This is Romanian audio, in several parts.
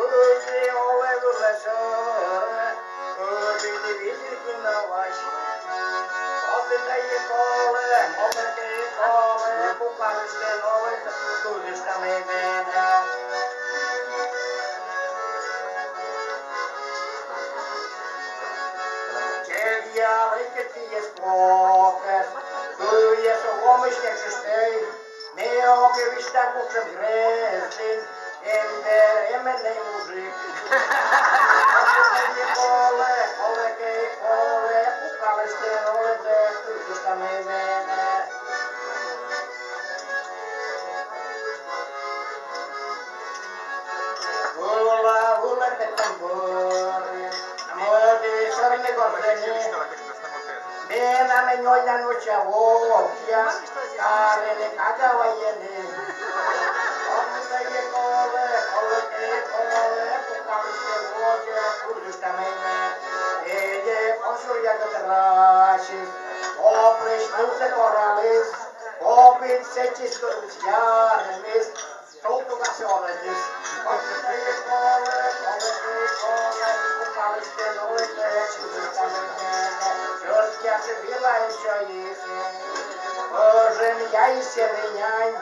Bugün olabilir, bugün bilir ki navaş. Oldayı kole, oldayı kole, bu karışten oldu, turistamı beni. Gel riketi jest kłopotet, tu jest łomyślnie czystej, my oczywiście muszę gryzć, emenej muzyk. Kole, kole, pukale stenole, te turistamı beni. Ula petambori, amodi sorne gordeni. Bena me nyoya nocha wokia, arene kaga wayene. Omda ye kole, pukamse woje, kurdistamene. Eye konsurya katrashi, oprish nuse koralis, opin seçis kurmuşyaremis, toltu gasioretis. Omda ye kole, pukamse woje, kurdistamene. Я живила еще есть, уже я и серенянь,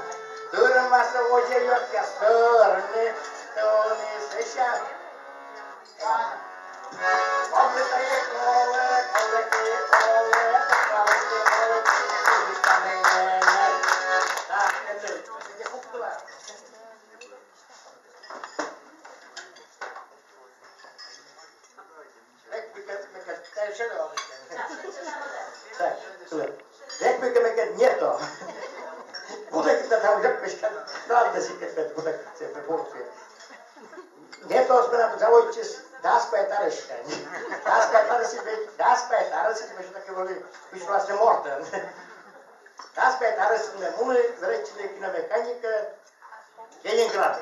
дурма сегодня я стороны, то не сейчас. Облетая коле, так, это куклы. Nek mycket njeto. Budek da tam rzepka, prawda się kiedy budek się wyborczy. Njeto spela zawojcie das petareszka. Das petareszka będzie takie woli, już właśnie morten. Das petareszka mumy zrečili kina mechanika Leningrad.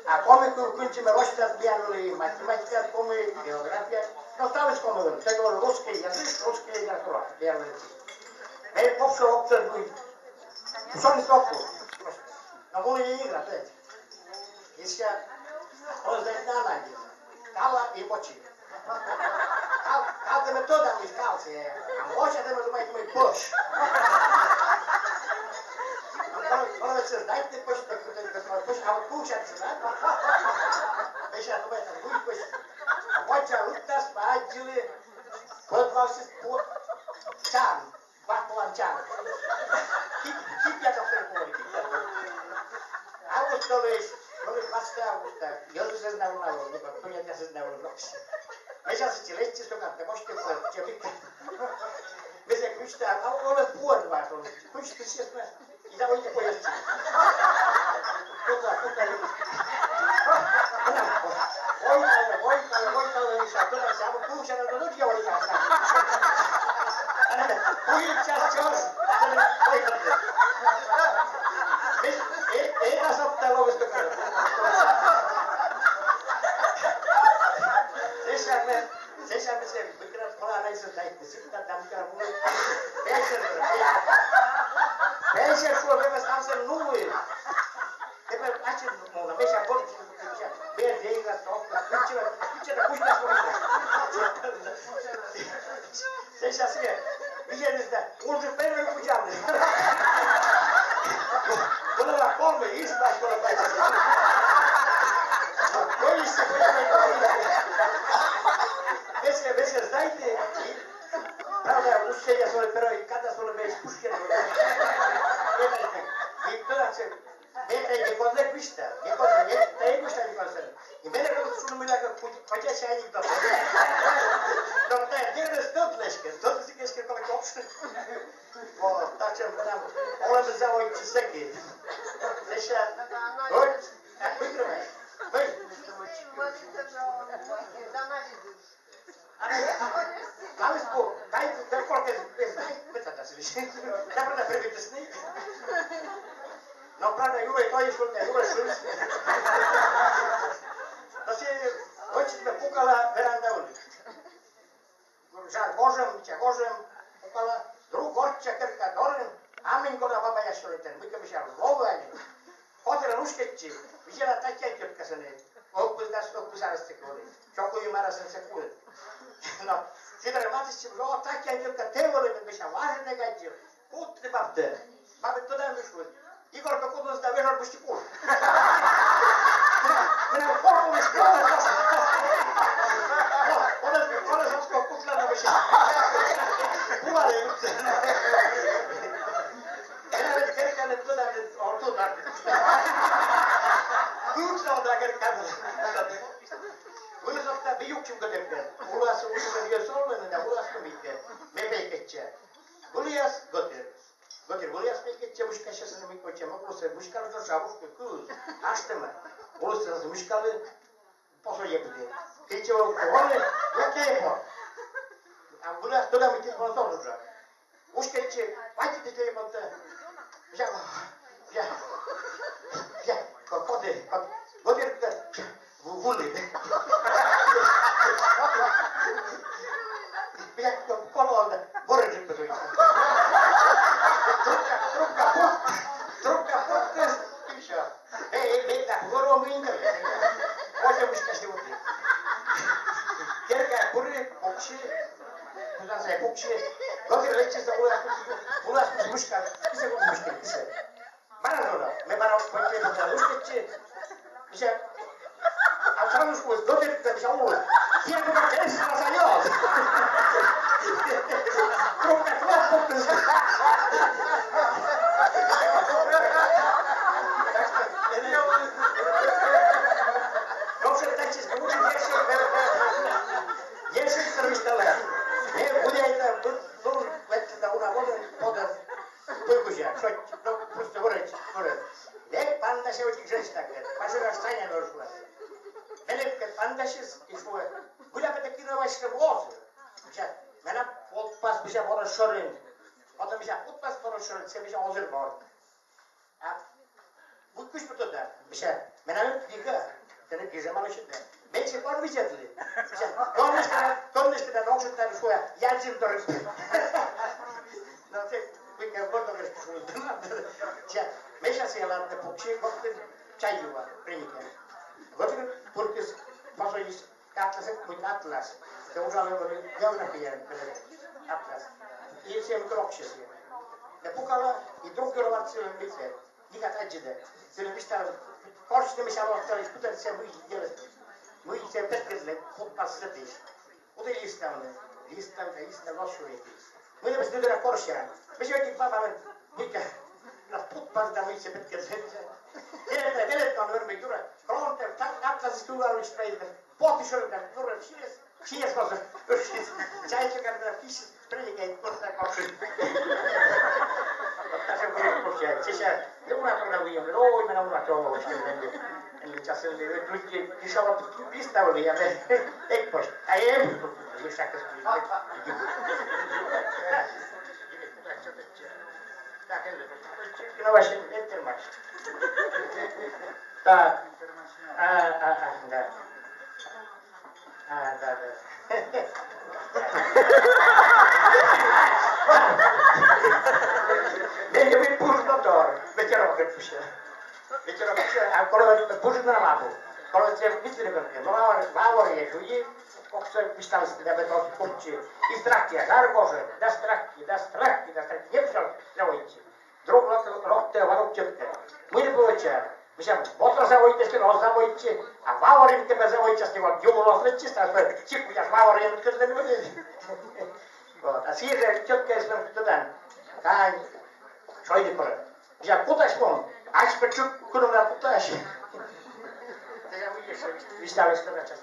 A komiku kończymy rozkaz bianuli matematyka, komy geografia. No tam jest komy, tego ruski język, ruski natura, bianuli. My obserwuj. Son stoppu. No mumy Leningrad, tak. Jeszcze rozdaje kala i boci. Kal te metoda mi skalce, a bocia te metoda mi push. Ona se dajte push, a push se da. Veja como é que muito push. A bocia lutas paadili, podvasi por chan, baklan chan. Kip ya kapter kip ya. Augustović, oli vasta Augusta, jos se znao na voli, pa ponjatja se znao noks. Veja se leći što kad te možete pojeti, čepika. Veja kućta, a olen puod vas on, kućta se sve. I da volite pojesti. Kuka. Vojtale, ništa, to nam se, amo kućana do noći ovo ika sam. Pojilča čor, vojtale. Eta sottalo questo caro. Sesame se mikrat kola naisa daitte, sitten damkar mulle. Peisер suo me stansen nuui. Tepe achin mulla, meisä bortsi, beer deiga tokka, kutsera kuistas mulle. Sesä se, viienistä, ulse perre kujalle. Todella 3 ispäiskolla päivässä. Koissa Veske znajte, pravda, ušćenja svole peroi, kada svole već puškene. I gledam se, je kod nek višta, je kod višta je kod sebe. I mene kada su numila hoće šajnik do tebe. Dok taj djede stotleške, stotleške koliko opšte. Tak će nam, oleme zavojiti seki. Neša, dođ, pripremaj. Vej. Ali spor, daj koliko je znaj, da se više. Napravda prebite snik. No pravda, Juve to je šutne, Juve šut. Da se doći me pukala veranda uli. Žar Božem, pukala, drug gorča krka dorem, amin gora baba jašoliten, myka mi šar lovanje. Hodila ruškeći, viđela takja tjetka se ne. Oppus arăstă că ori. Și acum eu mă arăsă în secundă. No, sitten rămați și vreau takia că teore pe așa, oare de gagiu. Put de babtă. Babă tot am știut. Igor pe codul ăsta vezi orbu știi pur. Până corpul mi spune asta. Ona să scop put la năbăși. Buare. Cred că le tot am ordu dar. Cât sau dacă cadă. Bunu sokta büyük çünkü derken. Burası uzun bir sorunun da burası bitti. Memleketçe. Buraya götür. Götür. Buraya memleketçe müşkaşasını mı koyacağım? Burası müşkalı da çabuk kız. Açtı mı? Burası müşkalı poso yaptı. Hiç o onu okey mi? Burası da mı ki poso olacak? Müşkalıçı vakit de telefonda. Ya. Kode. Götür de. Vulli. Minä kololta vorjittu tuli. Trukka potkas. Ei, voro minkä. Osa mistä se uti. Kerkää puri, pukshi. Kuinka se pukshi? Kotir lechtistä ulas muskal. Kise muskal, kise. Maradona. Me paro poikkeen lusketsi. Missä Alzamos pues dos de Saúl. Tiene que tener las años. Trunca pues. No se taches como un Yes, entrevistala. Voy a ir a una boda poda. Pojkusia. No, просто говорить. Ne panda se uči žestakle. Pa se rastanja došla. Mene kad pandašis išlo je. Bulja pe tekino vaške voze. Mene potpas bi se mora šorin. Potom bi se potpas mora šorin. Se bi se ozer mora. A butkuš pe to da. Bi se mene dika. Tene gize malo šitne. Ben se par vidjeli. Konnište da nošetari svoja. Jađim do respe. No te Minkä kotorisku suunnitelma. Mesha siellä on puksia kohti chayuva prinikään. Kotorin purkis pasois katlaset kuin atlas. Se usalle oli geografian atlas. I se kroksia siellä. Ne pukalla I drugi ovat siellä mitään. Nikat ajide. Siellä mistä korste missä aloittaa kuten se mui se petkelle putpas setis. Ute lista losuiti. Mene pesti della korsia. Missä jokin papalle mikä na putpas da missä petkelle. Velet on vermi jure. Fronte atlas stuvar spreid. Potisholta jure Siis koska säilyykää fish preligate kohta koksi. Tässä on kurkkusia. Siis luna tulla viime. Oi mennä luna tuolla. Eli tässä oli nyt kisalla pistä oli ja me ekpos. Ei. Jos säkäs. Kyllä vai entermax. Ta Meglio mi purgator, vediamo che c'è. Vediamo che c'è, ancora purgare la mano. Kalau saya bicara kerja, bawa ya, jadi kok saya pistal tidak betul kunci. Istirahat, narkoba, dastrak, dia bisa lewat. Drog rokte, warok cepte. Mui baca, bisa motor saya wajib sih, rosa wajib. Bawa yang kita bisa wajib sih, kalau jual rosa wajib, tapi cip punya bawa yang kita tidak boleh. Asih saya cepke sebenarnya itu dan kan, soal itu per. Bisa putas pun, as pecuk kurang putas. Visitava esta noite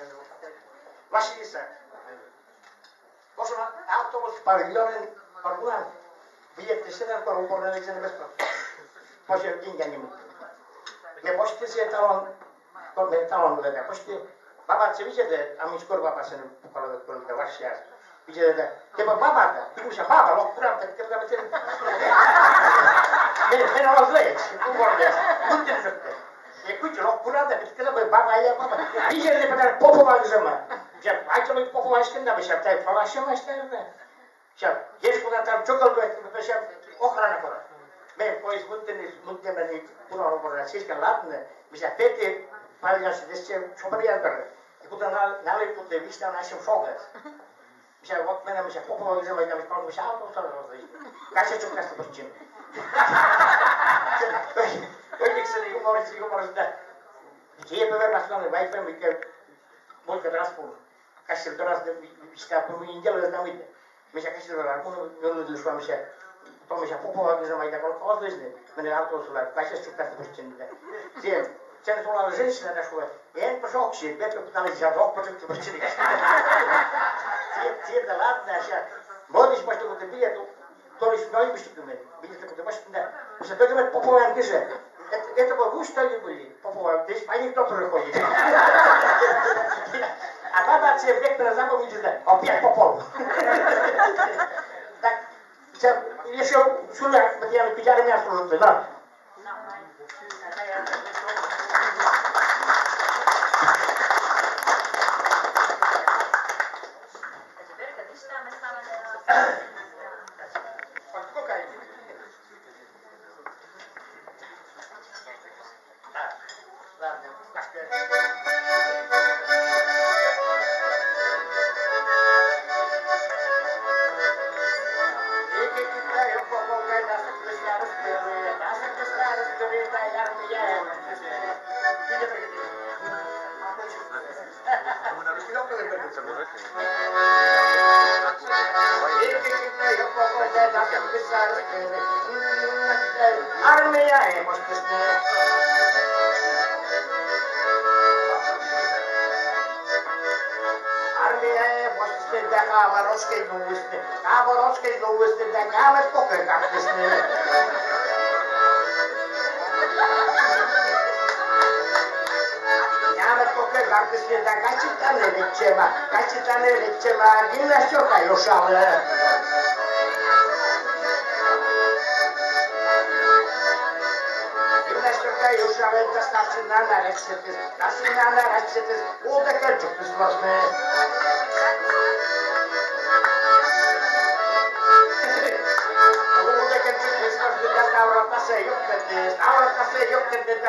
Vasisa. Možemo autobus paviljonen parkulan. Vidjeti se da koru pornelizen besplatno. Može dinga njemu. Ne možete se talon gleda. Možete baba se vidjeti, a mi skoro baba se ne pokala da vaš jaz. Vidjeti da teba baba da. Pikuša baba, lok kuram te kada me te. Mene ovo zleć. Uvorne. Budite žrte. Je kuće kurada, kada bi baba ja baba. Vidjeli pa da popovaš zama. Ja, ajde mi popovaš kada bi se taj falašama šta je. Ja, ješ kada tam čokal bi se ohrana kora. Me koji smutni meni puno robora siskan latne, bi se pete Pamiętasz, jeszcze szopariantar. I potem nalipute wyjścia na się szogę. Myślałem, od mnie myślałem, popołudnie, że tam szkoły myślałem, to rozejdzie. Kasia czuk nas to pościmy. Kolik sobie humor, gdzie pewnie na stronę Wi-Fi, wyjdzie, może teraz pół. Kasia teraz wyjścia, po mnie niedzielę znamy. Myślałem, Kasia teraz, no doszłam się. To myślałem, popołudnie, że tak rozejdzie. Mnie auto słuchaj, Kasia czuk nas to pościmy. Sen tuolla oli женщина нашла, и они пошел к себе, пытались жадок, потом ты почти. Цвета ладно, сейчас. Молодежь, может, ты билет, то лишь ноги быстро билет, ты может, да. Потому что мы поповаем бежать. Это было вы что ли были? Поповаем, здесь анекдот уже ходит. А баба все вектора запомните, да, опять попов. Так, еще сюда, вот я на печали мясо уже, да. Armeija hemostisne. Armeija hemostisne, da kaavaroskei nuuiste, da kaamet kokekaktisne. Kaamet kokekaktisne, da katsitane retsema, gymnastioka josalle. Już nawet zaczyna nareszcie, udekerczuk to jest ważne. Udekerczuk to jest ważne, da staurata se joktedy, staurata se joktedy.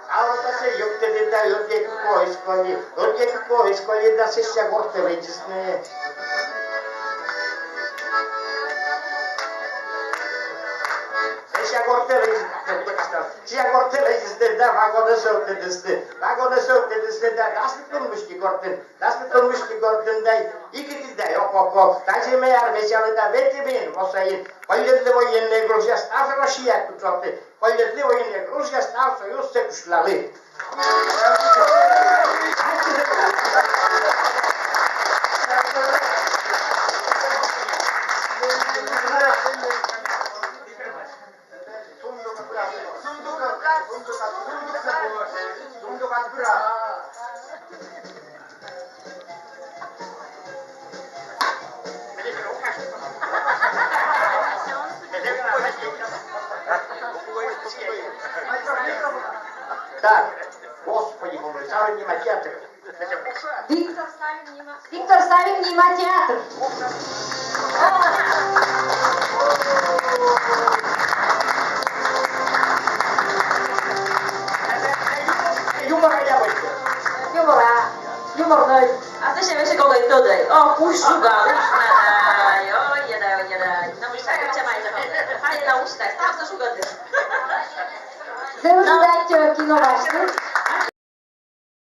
Staurata se joktedy, da odjeku poiskoli, da se się gorte wycisne. Sia korteleista, da vagone söktedestä, da dasmitun mustikortin, da ikitistä jokoko, taisimme järvesiä, da vetivin osain, paljon levojen ne Grusias tausalla sieltä, paljon levojen ne Grusias tausalla just se kyslali. Так, Господи, помилуй, Савин нема театр. Виктор Савин нема театр. Юмора я выйду. Юморный. A ty się wiesz, kogo i dodaj. O, puszczuga, uśnadaj, o, jedaj. No musisz tak, cię majdę. Fajnie na uśnadaj, staw za szugody. Zeużdać kino właśnie.